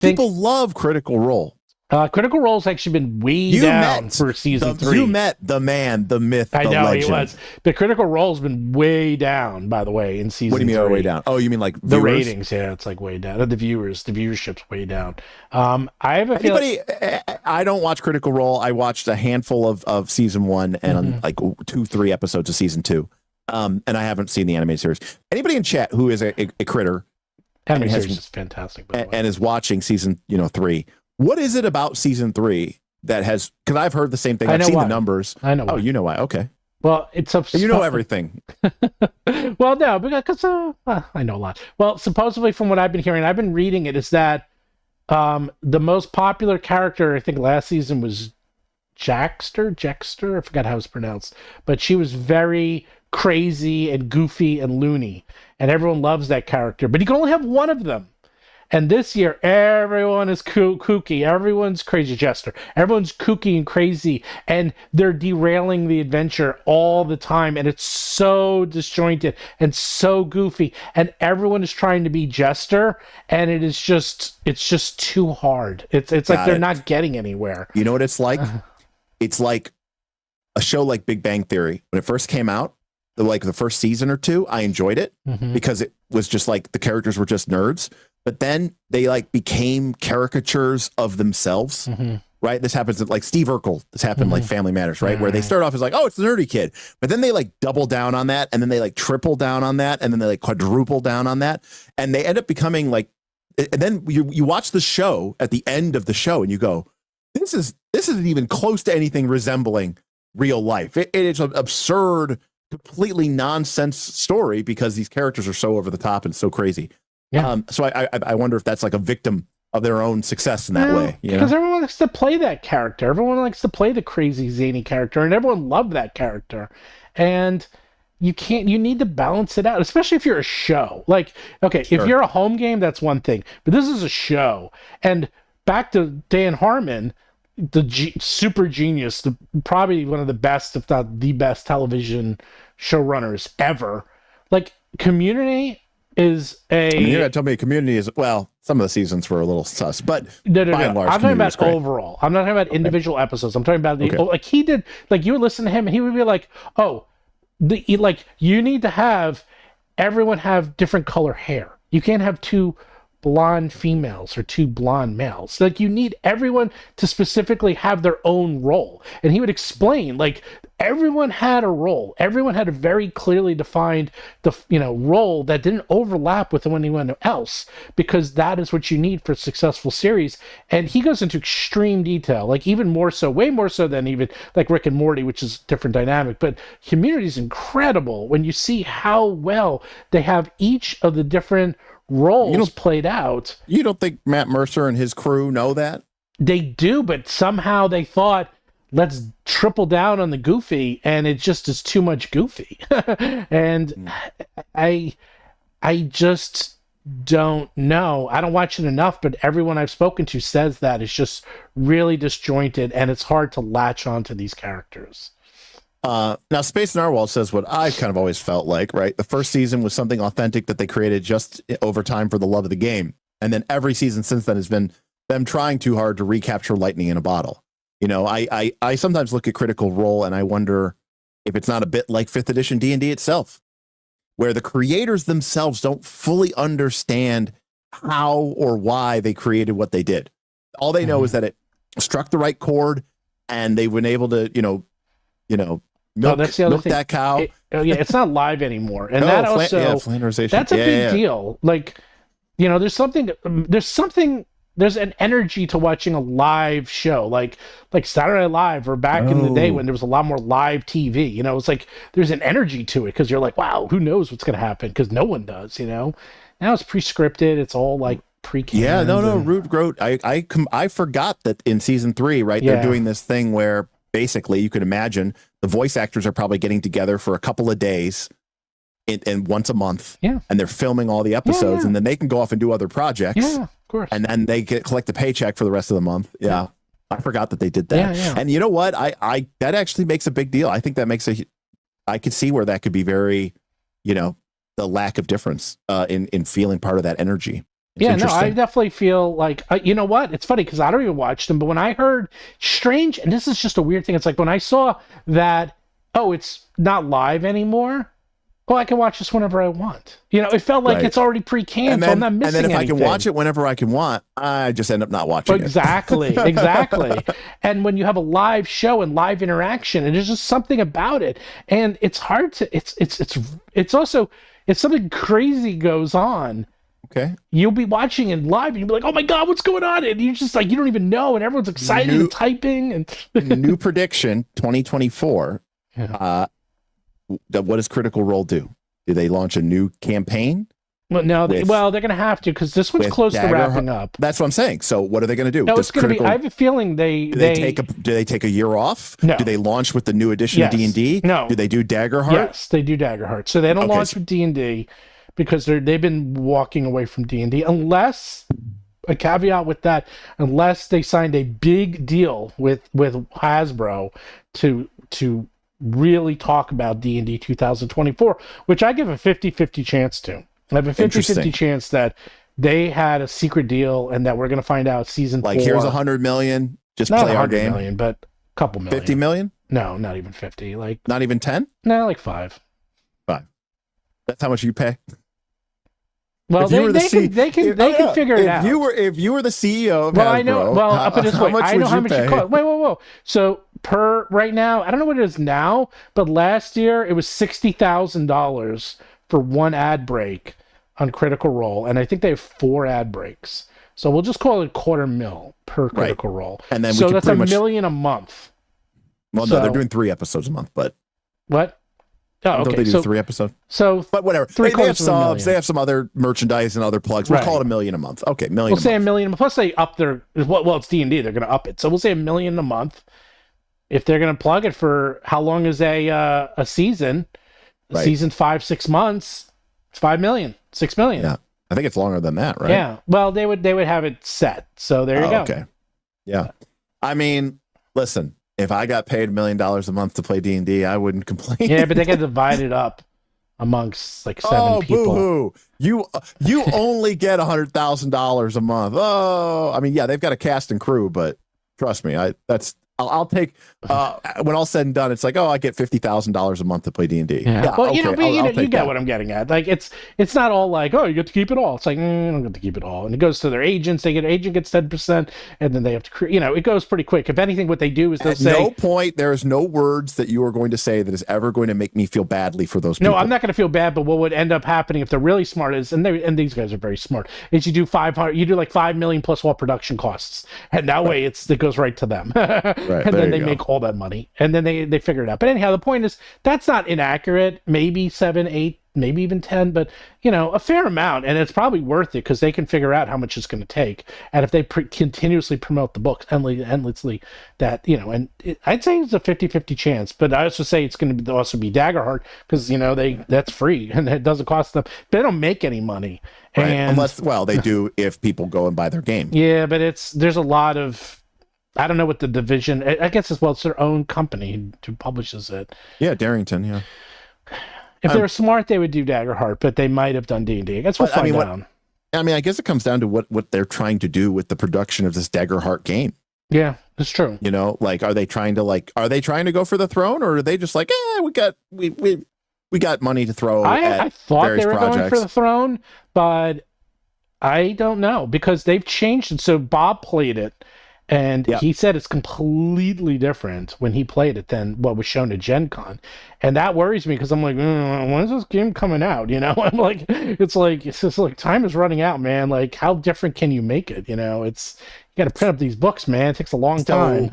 think people love Critical Role. Critical Role's actually been way down for season 3. You met the man, the myth, I the know legend. he was. But Critical Role's been way down, by the way, in season 3. What do you mean way down? Oh, you mean like the viewers? ratings? Yeah, it's like way down. The viewership's way down. I have a feeling. I don't watch Critical Role. I watched a handful of season 1 and like 2-3 episodes of season 2. And I haven't seen the animated series. Anybody in chat who is a critter Animated series is fantastic, by the way. And is watching season 3. What is it about season 3 that has? Because I've heard the same thing. I've seen the numbers. I know. Oh, you know why? Okay. Well, it's you know everything. Well, no, because I know a lot. Well, supposedly from what I've been hearing, I've been reading it, is that the most popular character I think last season was Jackster. I forgot how it's pronounced, but she was very crazy and goofy and loony, and everyone loves that character. But you can only have one of them. And this year, everyone is kooky. Everyone's crazy. Jester. Everyone's kooky and crazy. And they're derailing the adventure all the time. And it's so disjointed and so goofy. And everyone is trying to be Jester. And it's just too hard. It's like they're not getting anywhere. You know what it's like? It's like a show like Big Bang Theory. When it first came out, the first season or 2, I enjoyed it because it was just like the characters were just nerds. But then they like became caricatures of themselves, right? This happens like Steve Urkel. This happened like Family Matters, right? Where they start off as like, oh, it's the nerdy kid. But then they like double down on that. And then they like triple down on that. And then they like quadruple down on that. And they end up becoming like, and then you watch the show at the end of the show and you go, this isn't even close to anything resembling real life. It's an absurd, completely nonsense story because these characters are so over the top and so crazy. Yeah. So I wonder if that's like a victim of their own success in that way. Because everyone likes to play that character. Everyone likes to play the crazy, zany character, and everyone loved that character. And you need to balance it out, especially if you're a show. Like, okay, if you're a home game, that's one thing. But this is a show. And back to Dan Harmon, the super genius, probably one of the best, if not the best television showrunners ever. Like, Community is you're gonna tell me Community is, well, some of the seasons were a little sus, but no. I'm talking about overall. I'm not talking about individual episodes. I'm talking about like he did. Like, you would listen to him and he would be like, oh, you need to have everyone have different color hair. You can't have 2 blonde females or 2 blonde males. Like, you need everyone to specifically have their own role. And he would explain, like, everyone had a role. Everyone had a very clearly defined role that didn't overlap with anyone else, because that is what you need for a successful series. And he goes into extreme detail, like even more so, way more so than even like Rick and Morty, which is a different dynamic. But Community is incredible when you see how well they have each of the different roles played out. You don't think Matt Mercer and his crew know that? They do, but somehow they thought, let's triple down on the goofy, and it just is too much goofy. And I just don't know. I don't watch it enough, but everyone I've spoken to says that it's just really disjointed, and it's hard to latch onto these characters. Now, Space Narwhal says what I've kind of always felt like, right? The first season was something authentic that they created just over time for the love of the game. And then every season since then has been them trying too hard to recapture lightning in a bottle. I sometimes look at Critical Role and I wonder if it's not a bit like 5th edition D&D itself, where the creators themselves don't fully understand how or why they created what they did. All they know is that it struck the right chord and they've been able to, milk that cow. It's not live anymore. And that also, that's a big deal. Like, there's an energy to watching a live show, like Saturday Night Live, or back in the day when there was a lot more live TV. It's like there's an energy to it because you're like, wow, who knows what's going to happen? Because no one does. Now it's pre-scripted. It's all like pre-canned. Yeah, no, Rube Grote. I forgot that in season 3, right? They're doing this thing where basically you could imagine the voice actors are probably getting together for a couple of days and once a month, and they're filming all the episodes, and then they can go off and do other projects. Yeah, of course. And then they collect the paycheck for the rest of the month. Yeah. I forgot that they did that. And you know what? I that actually makes a big deal. I think that makes I could see where that could be very, the lack of difference in feeling part of that energy. Yeah, no, I definitely feel like, you know what? It's funny because I don't even watch them, but when I heard strange, and this is just a weird thing, it's like when I saw that, oh, it's not live anymore. Well, I can watch this whenever I want. You know, it felt like it's already pre-canned, so I'm not missing anything. And then if I can watch it whenever I can want, I just end up not watching it. Exactly. And when you have a live show and live interaction, and there's just something about it, and it's hard to. It's also if something crazy goes on. Okay. You'll be watching it live, and you'll be like, "Oh my god, what's going on?" And you're just like, you don't even know, and everyone's excited and typing. And new prediction, 2024. Yeah. What does Critical Role do? Do they launch a new campaign? Well, no. They're going to have to because this one's close to wrapping up. That's what I'm saying. So what are they going to do? No, it's going to be. I have a feeling do they take a year off? No. Do they launch with the new edition of D&D? No. Do they do Daggerheart? Yes, they do Daggerheart. So they don't launch with D&D because they've been walking away from D&D unless a caveat with that, unless they signed a big deal with Hasbro to really talk about D&D 2024, which I give a 50-50 chance to. I have a 50-50 chance that they had a secret deal and that we're going to find out season 4. Like, here's $100 million, just not play our game. Not $100 million, but a couple million. 50 million? No, not even 50. Like, not even 10? No, like 5. 5. That's how much you pay? Well, they can figure it out. If you were the CEO of Hasbro, I know. Well, up at this way, I know how much it costs. Wait. So per right now, I don't know what it is now, but last year it was $60,000 for one ad break on Critical Role, and I think they have 4 ad breaks. So we'll just call it $250,000 per Critical Role. And then so that's $1 million a month. Well, no, they're doing 3 episodes a month, but what? Oh, okay. Don't they do 3 episodes? So, but whatever. They have subs. They have some other merchandise and other plugs. We'll call it $1 million a month. Okay, $1 million. We'll say $1 million. Plus, they up their it's D&D. They're going to up it. So we'll say $1 million a month. If they're going to plug it for how long is a season? Right. Season 5-6 months. It's $5 million, $6 million. Yeah, I think it's longer than that, right? Yeah. Well, they would have it set. So there you go. Okay. Yeah. I mean, listen. If I got paid $1 million a month to play D&D, I wouldn't complain. Yeah, but they get divided up amongst like 7 people. Boo-hoo. You only get $100,000 a month. Oh, I mean, yeah, they've got a cast and crew, but trust me, I'll take when all said and done, it's like, I get $50,000 a month to play D&D. Yeah. Well, you get what I'm getting at. Like, it's not all like, you get to keep it all. It's like, I don't get to keep it all, and it goes to their agents. Agent gets 10%, and then they have to, it goes pretty quick. If anything, what they do is they'll say, no point. There is no words that you are going to say that is ever going to make me feel badly for those people. No, I'm not going to feel bad. But what would end up happening if they're really smart is, and these guys are very smart, is you do like $5 million plus all production costs, and that way it goes right to them. Right, and then they make all that money, and then they figure it out. But anyhow, the point is that's not inaccurate. Maybe 7, 8, maybe even 10, but a fair amount, and it's probably worth it because they can figure out how much it's going to take. And if they continuously promote the books endlessly, that I'd say it's a 50-50 chance. But I also say it's going to also be Daggerheart because that's free and it doesn't cost them. They don't make any money, right. Unless they do if people go and buy their game. Yeah, but there's a lot of. I don't know what the division. I guess it's their own company who publishes it. Yeah, Darrington. Yeah. If they were smart, they would do Daggerheart, but they might have done D&D. I guess we'll find out. I guess it comes down to what they're trying to do with the production of this Daggerheart game. Yeah, that's true. Are they trying to go for the throne, or are they just like, we got money to throw? I thought they were going for the throne, but I don't know because they've changed it. So Bob played it. And he said it's completely different when he played it than what was shown at Gen Con. And that worries me because I'm like, when is this game coming out? I'm like, it's just like time is running out, man. Like, how different can you make it? You got to print up these books, man. It takes a long time.